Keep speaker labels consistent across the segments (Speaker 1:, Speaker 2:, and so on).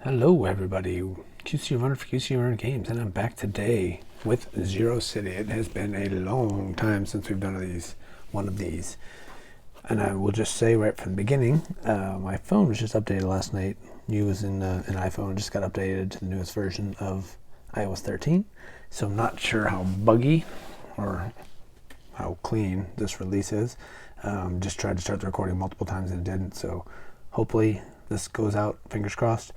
Speaker 1: Hello everybody, QC Runner for QC Runner Games, and I'm back today with Zero City. It has been a long time since we've done one of these. And I will just say right from the beginning, my phone was just updated last night. Using an iPhone, just got updated to the newest version of iOS 13. So I'm not sure how buggy or how clean this release is. Just tried to start the recording multiple times and it didn't, so hopefully this goes out, fingers crossed.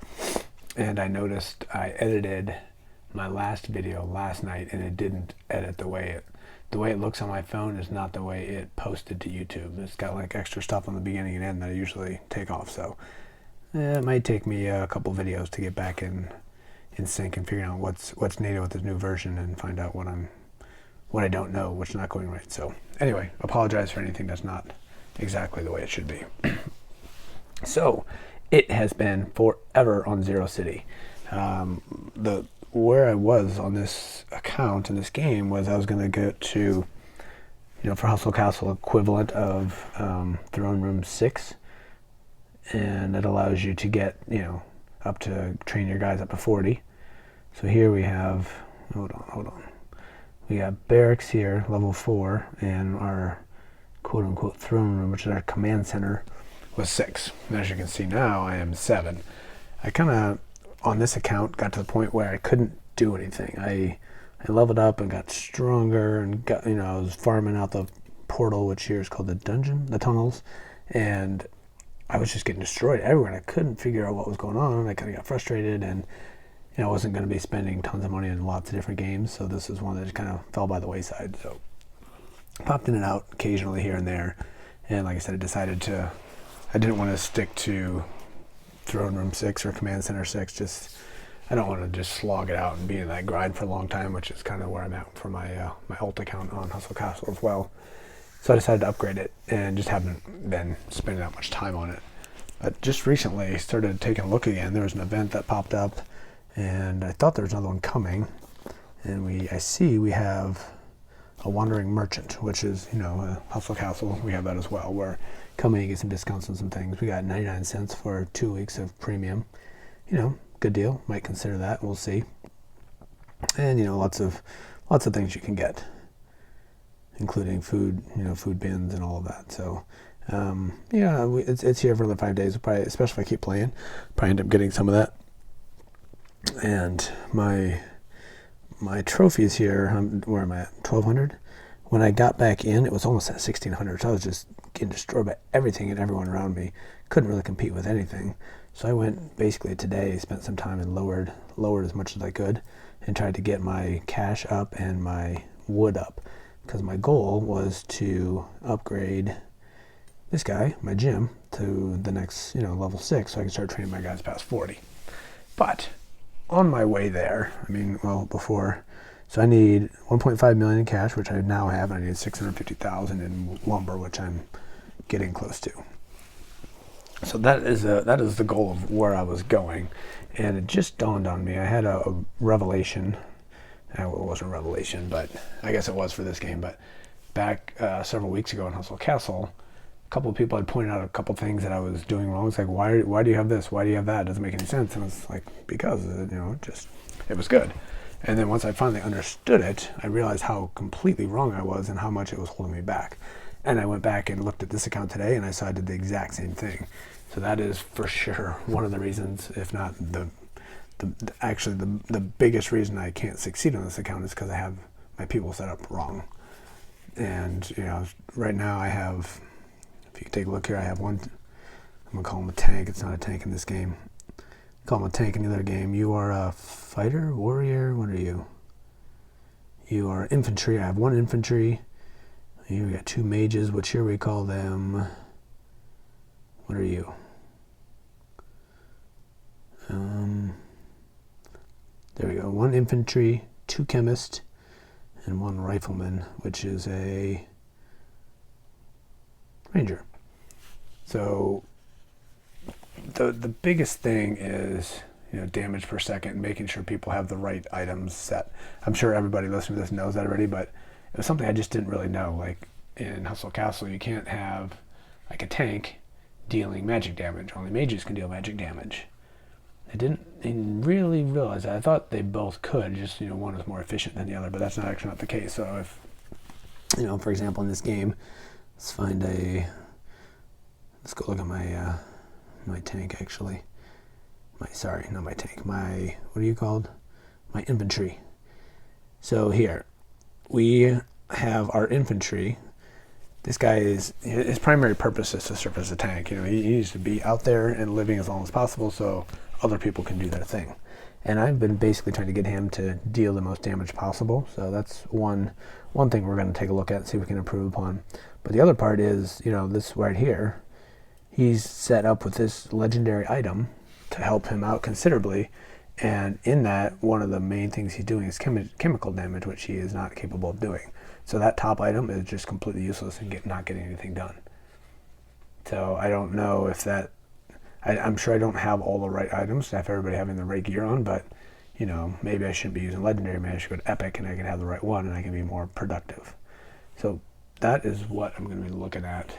Speaker 1: And I noticed I edited my last video last night and it didn't edit the way it looks on my phone is not the way it posted to YouTube. It's got like extra stuff on the beginning and end that I usually take off, so it might take me a couple videos to get back in sync and figure out what's needed with this new version and find out what I don't know, what's not going right. So anyway, apologize for anything that's not exactly the way it should be. So it has been forever on Zero City. Where I was on this account in this game was I was going to go to, for Hustle Castle equivalent of Throne Room 6, and it allows you to get, up to train your guys up to 40. So here we have, hold on. We have barracks here, level 4, and our quote-unquote throne room, which is our command center, was 6. And as you can see now, I am 7. I kind of, on this account, got to the point where I couldn't do anything. I leveled up and got stronger and got, I was farming out the portal, which here is called the dungeon, the tunnels, and I was just getting destroyed everywhere. And I couldn't figure out what was going on. I kind of got frustrated, and I wasn't going to be spending tons of money in lots of different games, so this is one that just kind of fell by the wayside. So popped in and out occasionally here and there, and like I said, I didn't want to stick to Throne Room 6 or Command Center 6. I don't want to just slog it out and be in that grind for a long time, which is kind of where I'm at for my alt account on Hustle Castle as well. So I decided to upgrade it and just haven't been spending that much time on it. But just recently started taking a look again. There was an event that popped up and I thought there was another one coming. And I see we have a Wandering Merchant, which is, Hustle Castle. We have that as well, where come in and get some discounts on some things. We got 99 cents for 2 weeks of premium. Good deal. Might consider that. We'll see. And, lots of things you can get, including food, food bins and all of that. So, it's here for another 5 days. Probably, especially if I keep playing, probably end up getting some of that. And my trophies here, where am I at? 1,200. When I got back in, it was almost at 1,600. So I was just getting destroyed by everything and everyone around me. Couldn't really compete with anything. So I went basically today, spent some time and lowered as much as I could, and tried to get my cash up and my wood up, because my goal was to upgrade this guy, my gym, to the next level 6, so I can start training my guys past 40. But on my way there, before, so I need 1.5 million in cash, which I now have, and I need 650,000 in lumber, which I'm getting close to. So that is the goal of where I was going, and it just dawned on me. I had a revelation. Well, it wasn't a revelation, but I guess it was for this game. But back several weeks ago in Hustle Castle, a couple of people had pointed out a couple things that I was doing wrong. It's like, why do you have this? Why do you have that? It doesn't make any sense. And it's like, because it was good. And then once I finally understood it, I realized how completely wrong I was and how much it was holding me back. And I went back and looked at this account today, and I saw I did the exact same thing. So that is for sure one of the reasons, if not actually the biggest reason I can't succeed on this account, is because I have my people set up wrong. And right now I have, if you take a look here, I have one. I'm gonna call him a tank. It's not a tank in this game. Call him a tank in the other game. You are a fighter, warrior. What are you? You are infantry. I have one infantry. Here we got 2 mages, which here we call them. What are you? There we go. 1 infantry, 2 chemists, and 1 rifleman, which is a ranger. So the biggest thing is damage per second, making sure people have the right items set. I'm sure everybody listening to this knows that already, but it was something I just didn't really know. Like in Hustle Castle, you can't have like a tank dealing magic damage. Only mages can deal magic damage. I didn't really realize that. I thought they both could, just, one is more efficient than the other, but that's not actually not the case. So if, for example, in this game, let's go look at my my tank actually. Not my tank, what are you called? My infantry. So here, we have our infantry. This guy his primary purpose is to serve as a tank. He needs to be out there and living as long as possible so other people can do their thing. And I've been basically trying to get him to deal the most damage possible. So that's one thing we're going to take a look at and see if we can improve upon. But the other part is, this right here, he's set up with this legendary item to help him out considerably. And in that, one of the main things he's doing is chemical damage, which he is not capable of doing. So that top item is just completely useless and not getting anything done. So I don't know if that... I'm sure I don't have all the right items to have everybody having the right gear on, but, maybe I shouldn't be using Legendary. Maybe I should go to Epic and I can have the right one and I can be more productive. So that is what I'm going to be looking at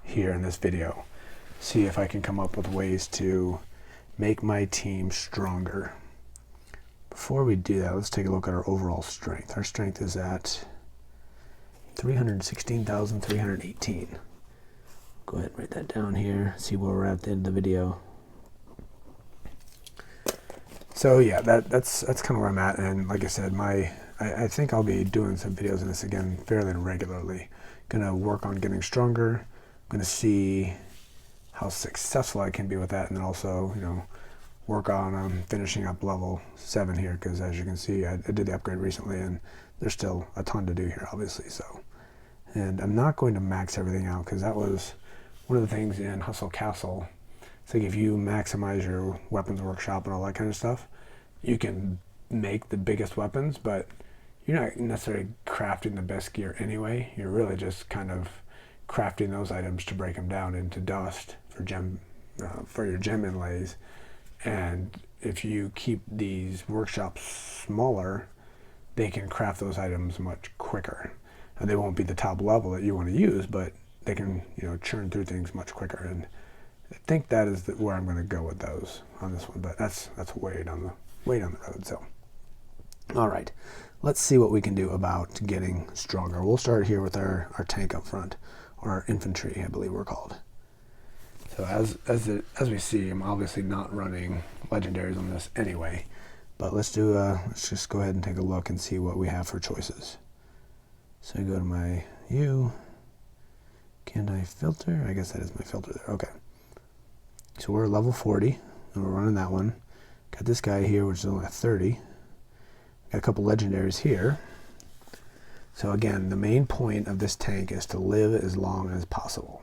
Speaker 1: here in this video. See if I can come up with ways to make my team stronger. Before we do that, let's take a look at our overall strength. Our strength is at 316,318. Go ahead and write that down here, see where we're at the end of the video. So yeah, that's kind of where I'm at, and like I said, I think I'll be doing some videos on this again fairly regularly. Gonna work on getting stronger, gonna see how successful I can be with that, and then also, work on finishing up level 7 here, because as you can see, I did the upgrade recently, and there's still a ton to do here, obviously. So, and I'm not going to max everything out, because that was one of the things in Hustle Castle. It's like if you maximize your weapons workshop and all that kind of stuff, you can make the biggest weapons, but you're not necessarily crafting the best gear anyway. You're really just kind of crafting those items to break them down into dust for your gem inlays. And if you keep these workshops smaller, they can craft those items much quicker. And they won't be the top level that you want to use, but they can, churn through things much quicker. And I think that is where I'm going to go with those on this one. But that's way down the road. So, all right, let's see what we can do about getting stronger. We'll start here with our tank up front, or our infantry, I believe we're called. So as we see, I'm obviously not running legendaries on this anyway. But let's just go ahead and take a look and see what we have for choices. So I go to my can I filter? I guess that is my filter there. Okay. So we're level 40, and we're running that one. Got this guy here, which is only at 30. Got a couple legendaries here. So again, the main point of this tank is to live as long as possible.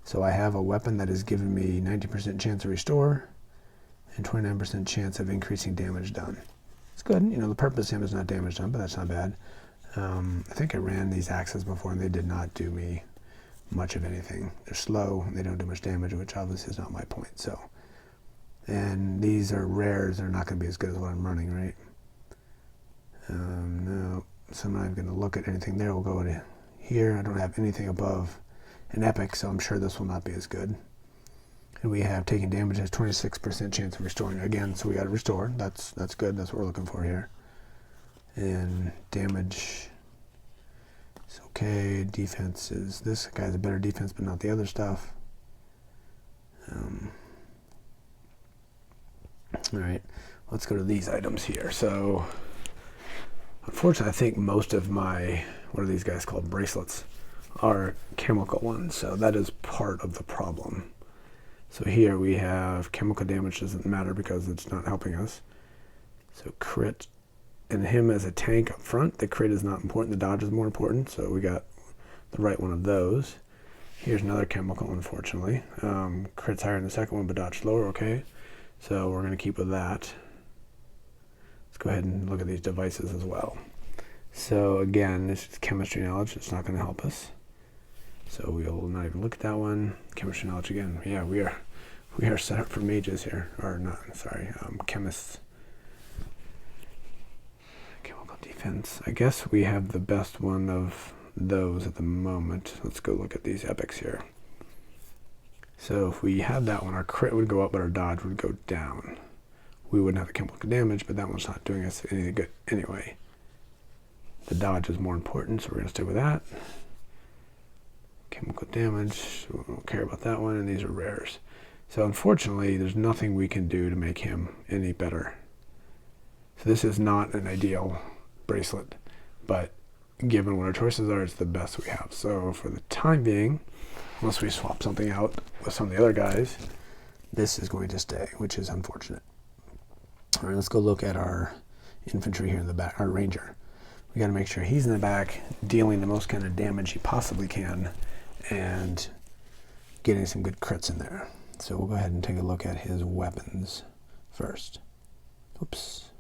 Speaker 1: So I have a weapon that is giving me 90% chance to restore and 29% chance of increasing damage done. It's good. The purpose of him is not damage done, but that's not bad. I think I ran these axes before, and they did not do me much of anything. They're slow, and they don't do much damage, which obviously is not my point. So, and these are rares. They're not going to be as good as what I'm running, right? No. So I'm not even going to look at anything there. We'll go to here. I don't have anything above an epic, so I'm sure this will not be as good. And we have taking damage has 26% chance of restoring again, so we got to restore. That's good. That's what we're looking for here. And damage is okay. Defense is this guy has a better defense, but not the other stuff. All right, let's go to these items here. So, unfortunately, I think most of my what are these guys called, bracelets, are chemical ones. So that is part of the problem. So here we have chemical damage doesn't matter because it's not helping us. So crit, and him as a tank up front, the crit is not important, the dodge is more important, so we got the right one of those. Here's another chemical, unfortunately. Crit's higher in the second one, but dodge lower, okay. So we're gonna keep with that. Let's go ahead and look at these devices as well. So again, this is chemistry knowledge, it's not gonna help us. So we'll not even look at that one. Chemistry knowledge again. Yeah, we are set up for mages here, or not, sorry, chemists. Chemical defense. I guess we have the best one of those at the moment. Let's go look at these epics here. So if we had that one, our crit would go up, but our dodge would go down. we wouldn't have the chemical damage, but that one's not doing us any good anyway. The dodge is more important, so we're going to stay with that. Chemical damage, we don't care about that one, and these are rares. So unfortunately, there's nothing we can do to make him any better. So this is not an ideal bracelet, but given what our choices are, it's the best we have. So for the time being, unless we swap something out with some of the other guys, this is going to stay, which is unfortunate. All right, let's go look at our infantry here in the back, our ranger. We got to make sure he's in the back, dealing the most kind of damage he possibly can, and getting some good crits in there. So we'll go ahead and take a look at his weapons first. Oops.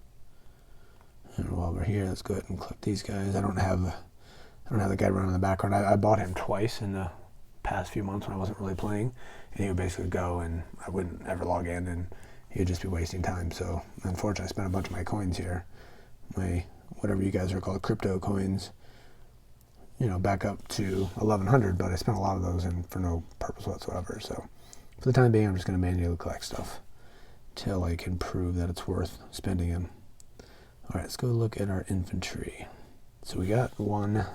Speaker 1: And while we're here, let's go ahead and click these guys. I don't have the guy running in the background. I bought him twice in the past few months when I wasn't really playing, and he would basically go, and I wouldn't ever log in, and he would just be wasting time. So unfortunately, I spent a bunch of my coins here, my whatever you guys are called, crypto coins, back up to 1100, but I spent a lot of those in for no purpose whatsoever. So for the time being, I'm just going to manually collect stuff till I can prove that it's worth spending them. All right, let's go look at our infantry. So we got one.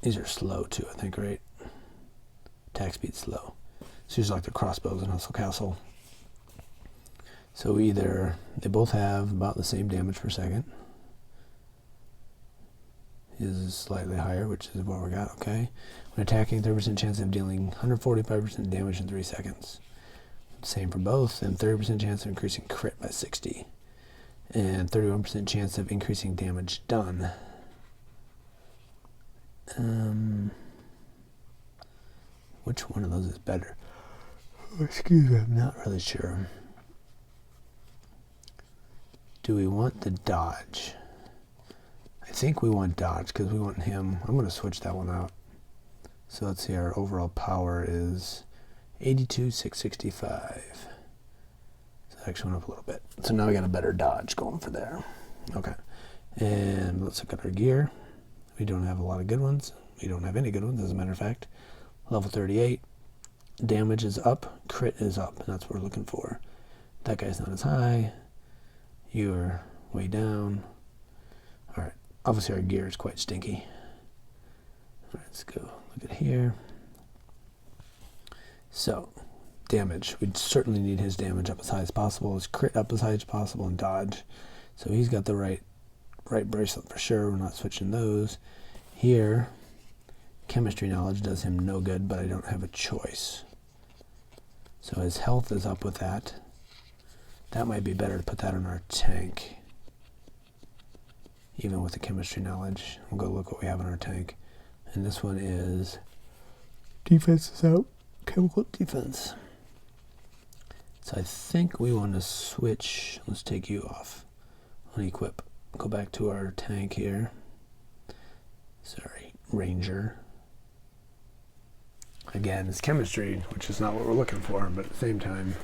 Speaker 1: These are slow too, I think, right? Attack speed slow. It's usually like the crossbows in Hustle Castle. So they both have about the same damage per second. His is slightly higher, which is what we got, okay. When attacking, 30% chance of dealing 145% damage in 3 seconds. Same for both, and 30% chance of increasing crit by 60. And 31% chance of increasing damage done. Which one of those is better? Excuse me, I'm not really sure. Do we want the dodge? I think we want dodge because we want him. I'm going to switch that one out. So let's see, our overall power is 82,665. So it actually went up a little bit. So now we got a better dodge going for there. Okay. And let's look at our gear. We don't have a lot of good ones. We don't have any good ones, as a matter of fact. Level 38. Damage is up. Crit is up. And that's what we're looking for. That guy's not as high. You're way down. All right. Obviously, our gear is quite stinky. All right, let's go look at here. So, damage. We'd certainly need his damage up as high as possible, his crit up as high as possible, and dodge. So he's got the right bracelet for sure. We're not switching those. Here, chemistry knowledge does him no good, but I don't have a choice. So his health is up with that. That might be better to put that on our tank. Even with the chemistry knowledge. We'll go look what we have in our tank. And this one is defense is out. Chemical defense. So I think we want to switch. Let's take you off. Unequip. Go back to our tank here. Sorry, Ranger. Again, it's chemistry, which is not what we're looking for, but at the same time,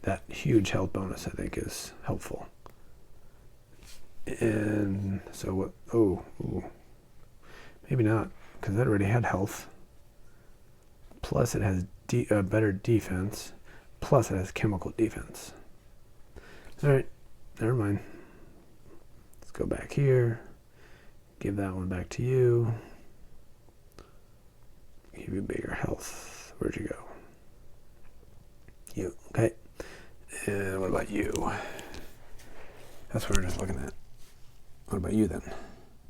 Speaker 1: that huge health bonus I think is helpful. And so what? Oh, maybe not, because that already had health. Plus, it has better defense. Plus, it has chemical defense. All right, never mind. Let's go back here. Give that one back to you. Give you bigger health. Where'd you go? You. Okay. And what about you? That's what we're just looking at. What about you then?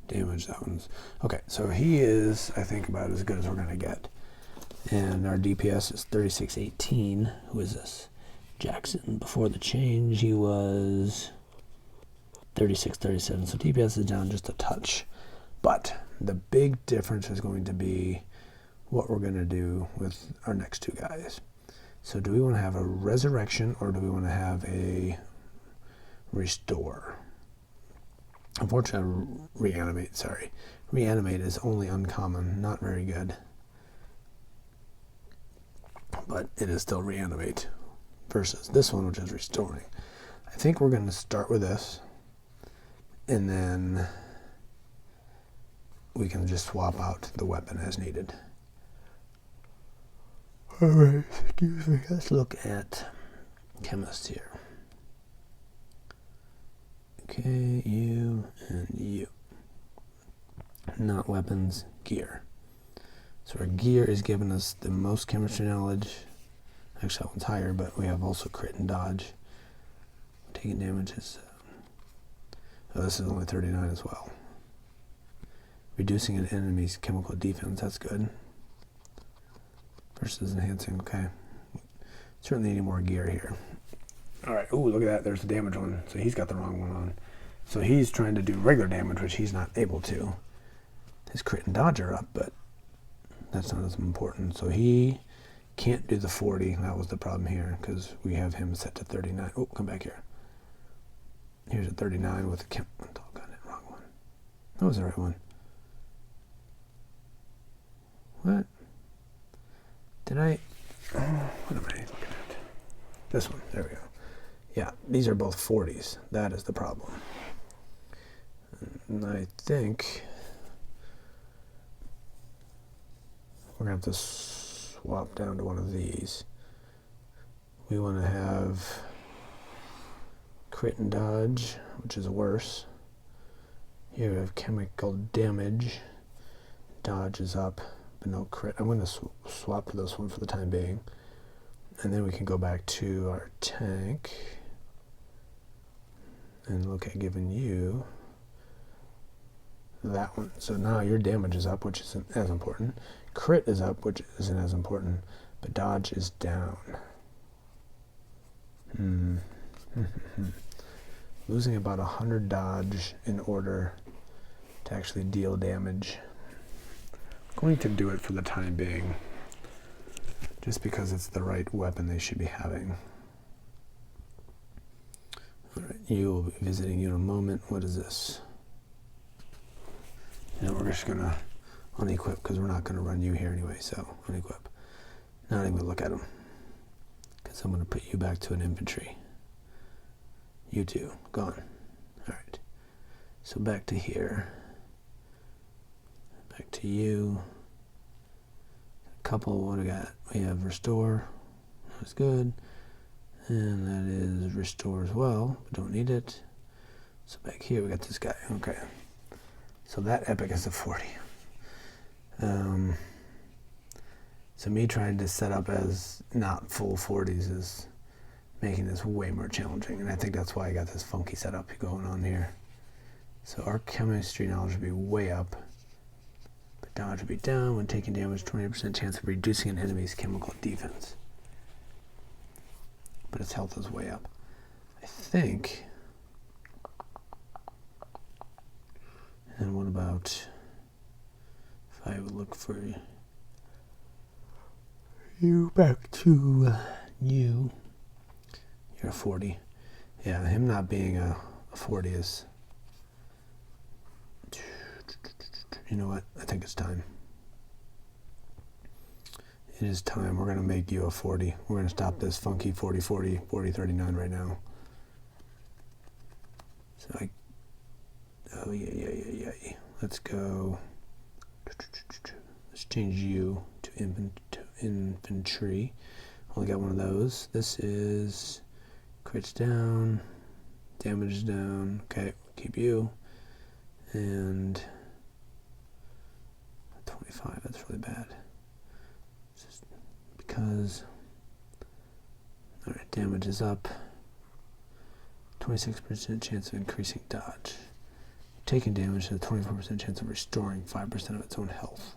Speaker 1: Damage, that one's... Okay, so he is, I think, about as good as we're going to get. And our DPS is 3618. Who is this? Jackson. Before the change, he was 3637. So DPS is down just a touch. But the big difference is going to be what we're going to do with our next two guys. So do we want to have a resurrection or do we want to have a restore? Unfortunately, reanimate, sorry. Reanimate is only uncommon, not very good. But it is still reanimate versus this one, which is restoring. I think we're going to start with this, and then we can just swap out the weapon as needed. Alright, excuse me. Let's look at chemist here. Okay, you and you. Not weapons, gear. So our gear is giving us the most chemistry knowledge. Actually, that one's higher, but we have also crit and dodge. Taking damage is... oh, this is only 39 as well. Reducing an enemy's chemical defense, that's good. Versus enhancing, okay. Certainly need more gear here. Alright, ooh, look at that, there's the damage one. So he's got the wrong one on. So he's trying to do regular damage, which he's not able to. His crit and dodge are up, but that's not as important. So he can't do the 40. That was the problem here, because we have him set to 39. Oh, come back here. Here's a 39 with a chem... oh, got it, wrong one. That was the right one. What? Did I... oh, what am I looking at? This one, there we go. Yeah, these are both 40s. That is the problem. And I think we're going to have to swap down to one of these. We want to have crit and dodge, which is worse. Here we have chemical damage. Dodge is up, but no crit. I'm going to swap for this one for the time being. And then we can go back to our tank and look at giving you that one. So now your damage is up, which isn't as important. Crit is up, which isn't as important. But dodge is down. Losing about 100 dodge in order to actually deal damage. I'm going to do it for the time being, just because it's the right weapon they should be having. Alright, you will be visiting you in a moment. What is this? And we're just going to unequip, because we're not going to run you here anyway, so unequip. Not even going to look at them, because I'm going to put you back to an infantry. You two, gone. Alright, so back to here. Back to you. A couple, what do we got? We have restore, that's good. And that is restore as well, but don't need it. So back here we got this guy, okay. So that epic is a 40. So me trying to set up as not full 40s is making this way more challenging, and I think that's why I got this funky setup going on here. So our chemistry knowledge would be way up, but dodge would be down. When taking damage, 20% chance of reducing an enemy's chemical defense. But its health is way up. I think. And what about if I would look for you back to you? You're a 40. Yeah, him not being a 40 is... you know what? I think it's time. It is time. We're going to make you a 40. We're going to stop this funky 40, 40, 40, 39 right now. So I... oh, yeah. Let's go... let's change you to infantry. Only got one of those. This is... crits down. Damage is down. Okay, keep you. And... 25, that's really bad. Just because... alright, damage is up. 26% chance of increasing dodge. Taking damage has a 24% chance of restoring 5% of its own health.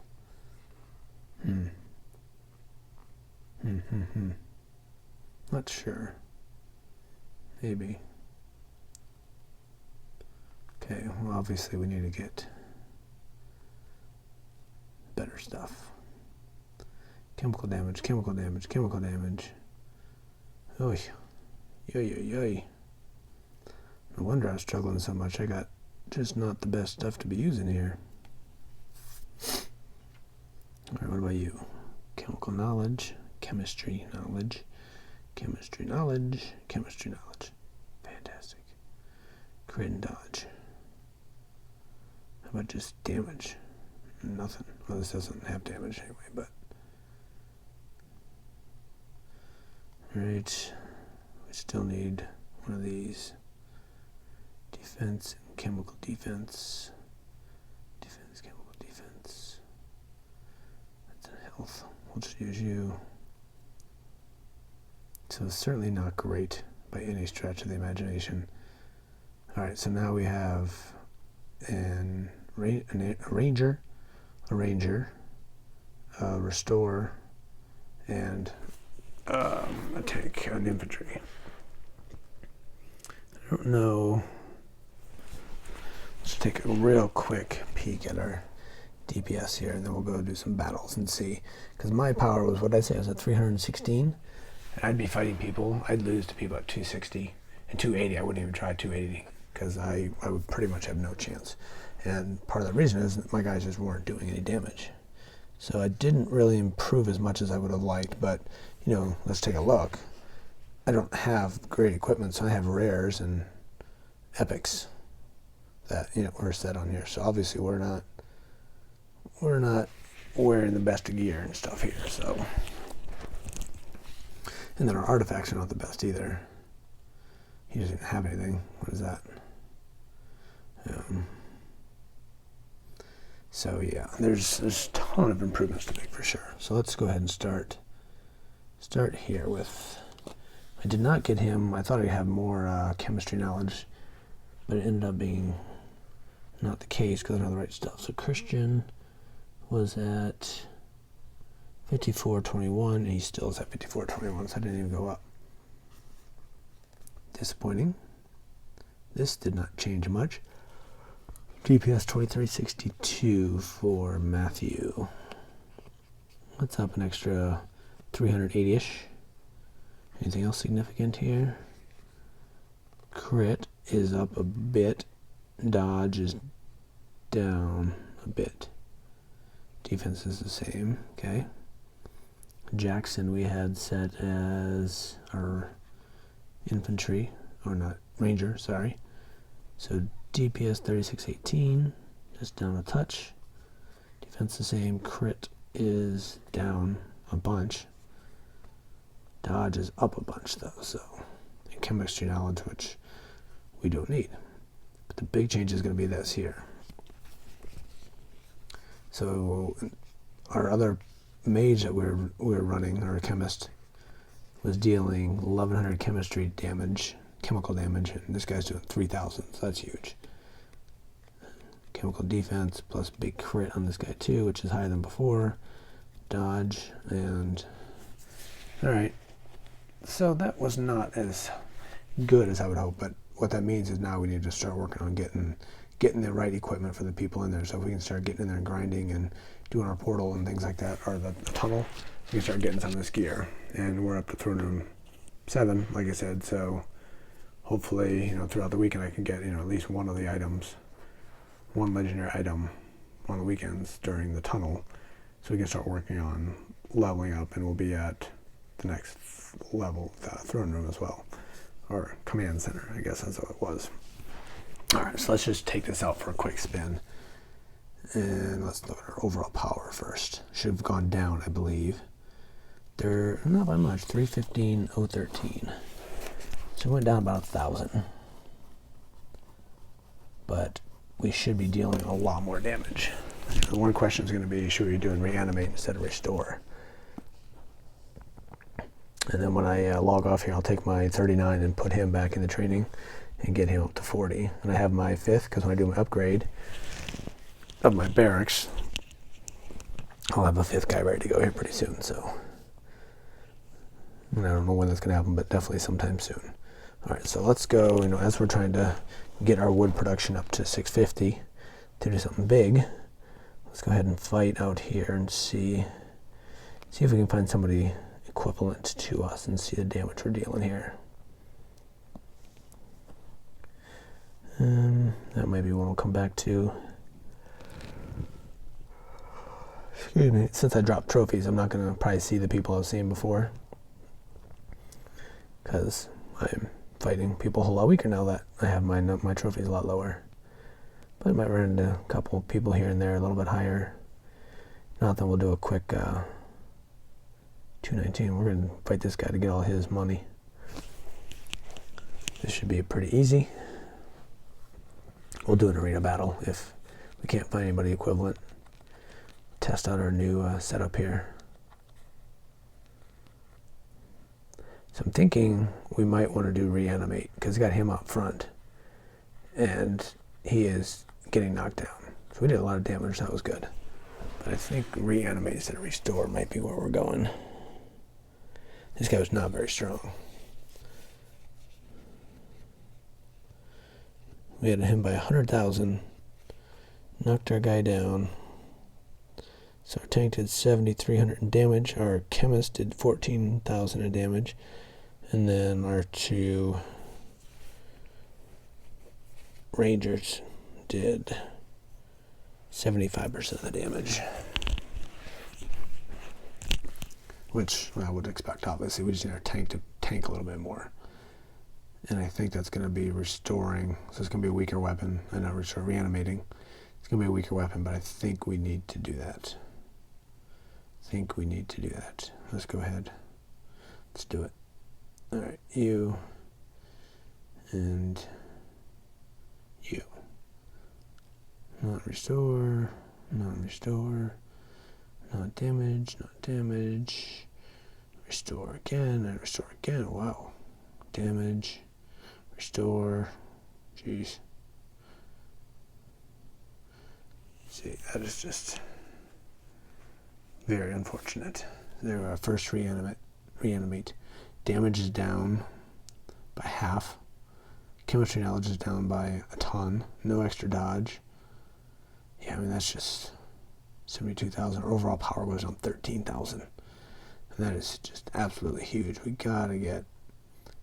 Speaker 1: Not sure. Maybe. Okay, well obviously we need to get better stuff. Chemical damage, chemical damage, chemical damage. Oy. Yoy. No wonder I was struggling so much. I got just not the best stuff to be using here. Alright, what about you? Chemical knowledge, chemistry knowledge, chemistry knowledge, chemistry knowledge. Fantastic. Crit and dodge. How about just damage? Nothing. Well, this doesn't have damage anyway, but... right. We still need one of these. Defense, chemical defense. Defense, chemical defense. That's health. We'll just use you. So it's certainly not great by any stretch of the imagination. Alright, so now we have a ranger, a restore, and a tank, an infantry. I don't know. Let's take a real quick peek at our DPS here, and then we'll go do some battles and see. Because my power was, what did I say, I was at 316. And I'd be fighting people. I'd lose to people at 260 and 280. I wouldn't even try 280 because I would pretty much have no chance. And part of the reason is that my guys just weren't doing any damage. So I didn't really improve as much as I would have liked, but, you know, let's take a look. I don't have great equipment, so I have rares and epics that, you know, are set on here. So obviously we're not wearing the best of gear and stuff here, so. And then our artifacts are not the best either. He doesn't have anything. What is that? So yeah, there's a ton of improvements to make for sure. So let's go ahead and start here with, I did not get him, I thought I'd have more chemistry knowledge, but it ended up being not the case because I don't have the right stuff. So Christian was at 5421, and he still is at 5421, so I didn't even go up. Disappointing. This did not change much. DPS 2362 for Matthew. That's up an extra 380-ish. Anything else significant here? Crit is up a bit. Dodge is down a bit. Defense is the same, okay. Jackson we had set as our infantry, or not, ranger, sorry. So DPS 3618, just down a touch. Defense the same, crit is down a bunch. Dodge is up a bunch though, so. And chemistry knowledge, which we don't need. But the big change is going to be this here. So our other mage that we were running, or a chemist, was dealing 1100 chemistry damage, chemical damage, and this guy's doing 3000, so that's huge. Chemical defense plus big crit on this guy too, which is higher than before. Dodge and alright. So that was not as good as I would hope, but what that means is now we need to start working on getting the right equipment for the people in there. So if we can start getting in there and grinding and doing our portal and things like that, or the tunnel, we can start getting some of this gear. And we're up to throne room 7, like I said, so hopefully, you know, throughout the weekend I can get, you know, at least one of the items, one legendary item on the weekends during the tunnel, so we can start working on leveling up, and we'll be at the next level, the throne room as well, or command center, I guess that's what it was. Alright, so let's just take this out for a quick spin, and let's look at our overall power first. Should have gone down, I believe. They're not by much, 315,013. So we went down about 1,000. But we should be dealing a lot more damage. The one question is going to be, should we be doing reanimate instead of restore? And then when I log off here, I'll take my 39 and put him back in the training and get him up to 40. And I have my 5th, because when I do my upgrade of my barracks, I'll have a 5th guy ready to go here pretty soon. So, and I don't know when that's going to happen, but definitely sometime soon. All right, so let's go, you know, as we're trying to get our wood production up to 650 to do something big, let's go ahead and fight out here and see if we can find somebody equivalent to us and see the damage we're dealing here. That might be one we'll come back to. Excuse me, since I dropped trophies, I'm not going to probably see the people I've seen before, because I'm fighting people a whole lot weaker now that I have my trophies a lot lower. But I might run into a couple people here and there a little bit higher. Not that we'll do a quick 219. We're going to fight this guy to get all his money. This should be pretty easy. we'll do an arena battle if we can't find anybody equivalent. Test out our new setup here. So I'm thinking we might want to do reanimate because we got him up front and he is getting knocked down. So we did a lot of damage, that was good. But I think reanimate instead of restore might be where we're going. This guy was not very strong. We had him by 100,000, knocked our guy down. So our tank did 7,300 in damage, our chemist did 14,000 in damage, and then our two rangers did 75% of the damage. Which I would expect, obviously. We just need our tank to tank a little bit more. And I think that's going to be restoring. So it's going to be a weaker weapon. I know reanimating. It's going to be a weaker weapon, but I think we need to do that. Let's go ahead. Let's do it. All right, you and you. Not restore, not restore, not damage, not damage. Restore again, and restore again. Wow. Damage, restore. Jeez. See, that is just very unfortunate. There, our first reanimate. Damage is down by half. Chemistry knowledge is down by a ton. No extra dodge. Yeah, I mean, that's just 72,000. Overall power goes on 13,000. And that is just absolutely huge. We gotta get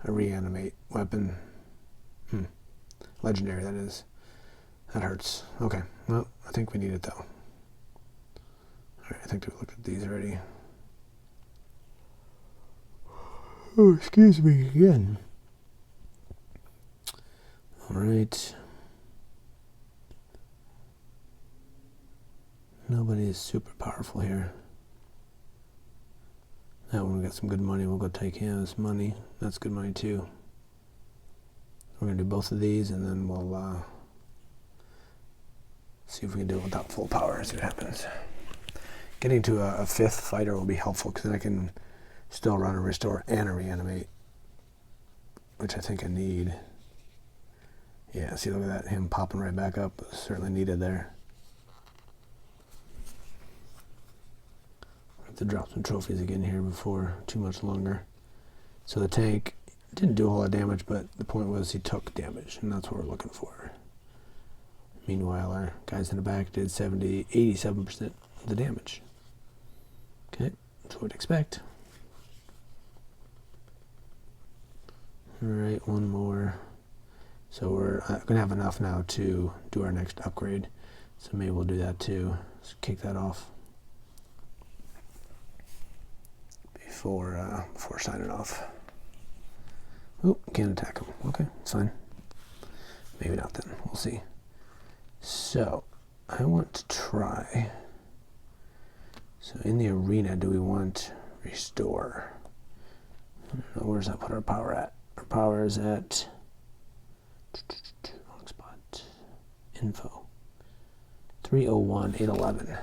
Speaker 1: a reanimate weapon. Legendary, that is. That hurts. Okay, well, I think we need it, though. Alright, I think we looked at these already. Oh, excuse me again. Alright. Nobody is super powerful here. That one, we got some good money. We'll go take his money. That's good money, too. We're going to do both of these, and then we'll see if we can do it without full power, see what happens. Getting to a fifth fighter will be helpful, because then I can still run a restore and a reanimate, which I think I need. Yeah, see, look at that, him popping right back up. Certainly needed there. I have to drop some trophies again here before too much longer. So the tank didn't do a whole lot of damage, but the point was he took damage, and that's what we're looking for. Meanwhile, our guys in the back did 87% of the damage. Okay, that's what we'd expect. Alright, one more. So we're going to have enough now to do our next upgrade. So maybe we'll do that too. Let's kick that off before signing off. Oh, can't attack him. Okay, it's fine. Maybe not then. We'll see. So, I want to try. So in the arena, do we want restore? I don't know, where does that put our power at? Our power is at wrong spot. Info. 301, 811.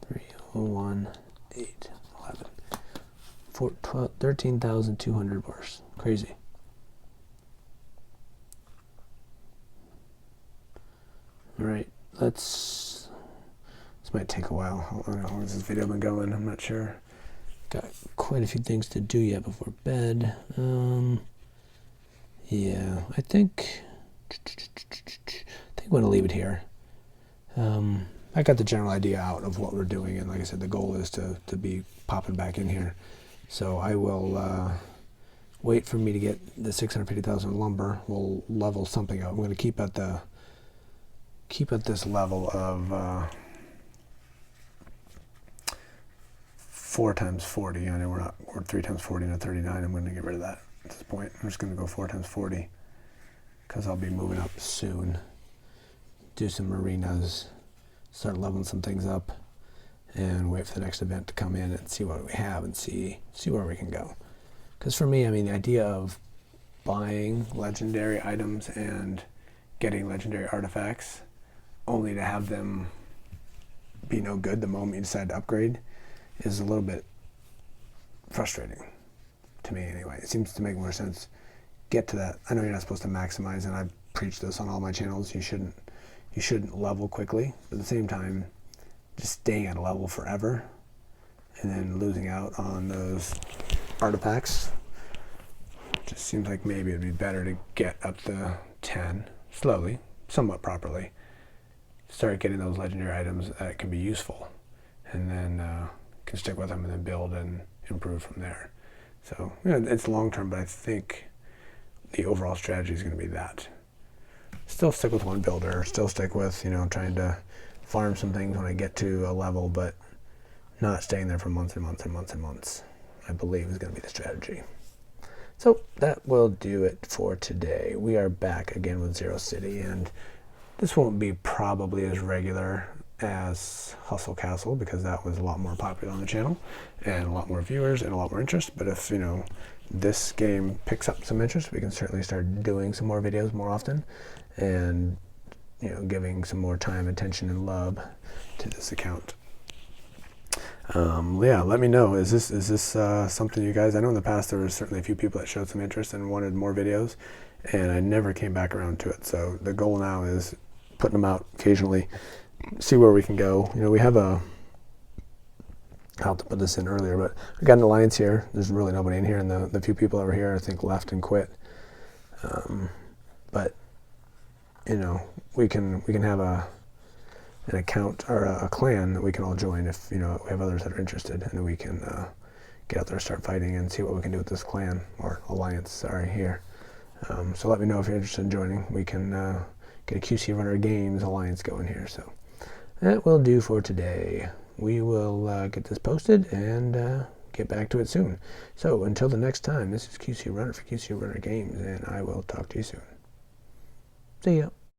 Speaker 1: 301, 811. 13,200 worse. Crazy. Alright, this might take a while. How long has this video been going? I'm not sure. Got quite a few things to do yet before bed. Yeah, I think I'm going to leave it here. I got the general idea out of what we're doing, and like I said, the goal is to be popping back in here. So I will wait for me to get the 650,000 lumber. We'll level something up. I'm going to keep at this level of 4 times 40. I know we're 3 times 40 and a 39. I'm going to get rid of that at this point. I'm just going to go 4 times 40 because I'll be moving up soon. Do some arenas, start leveling some things up, and wait for the next event to come in and see what we have and see where we can go. Because for me, I mean, the idea of buying legendary items and getting legendary artifacts only to have them be no good the moment you decide to upgrade is a little bit frustrating to me anyway. It seems to make more sense. Get to that. I know you're not supposed to maximize, and I preach this on all my channels. You shouldn't level quickly. But at the same time, just staying at a level forever and then losing out on those artifacts just seems like maybe it'd be better to get up to 10 slowly, somewhat properly. Start getting those legendary items that can be useful, and then can stick with them and then build and improve from there. So it's long term, but I think the overall strategy is going to be that. Still stick with one builder, still stick with, trying to farm some things when I get to a level, but not staying there for months and months and months and months, I believe is going to be the strategy. So that will do it for today. We are back again with Zero City, and this won't be probably as regular as Hustle Castle because that was a lot more popular on the channel and a lot more viewers and a lot more interest. But if this game picks up some interest, we can certainly start doing some more videos more often and giving some more time, attention, and love to this account. Yeah, let me know. Is this something you guys? I know in the past there was certainly a few people that showed some interest and wanted more videos, and I never came back around to it. So the goal now is putting them out occasionally, see where we can go. We have I'll have to put this in earlier, but we got an alliance here. There's really nobody in here, and the few people over here I think left and quit. But we can have an account or a clan that we can all join if we have others that are interested, and then we can get out there, start fighting, and see what we can do with this clan or alliance. Sorry, here. So let me know if you're interested in joining. We can get a QC Runner Games alliance going here. So that will do for today. We will get this posted and get back to it soon. So until the next time, this is QC Runner for QC Runner Games, and I will talk to you soon. See ya.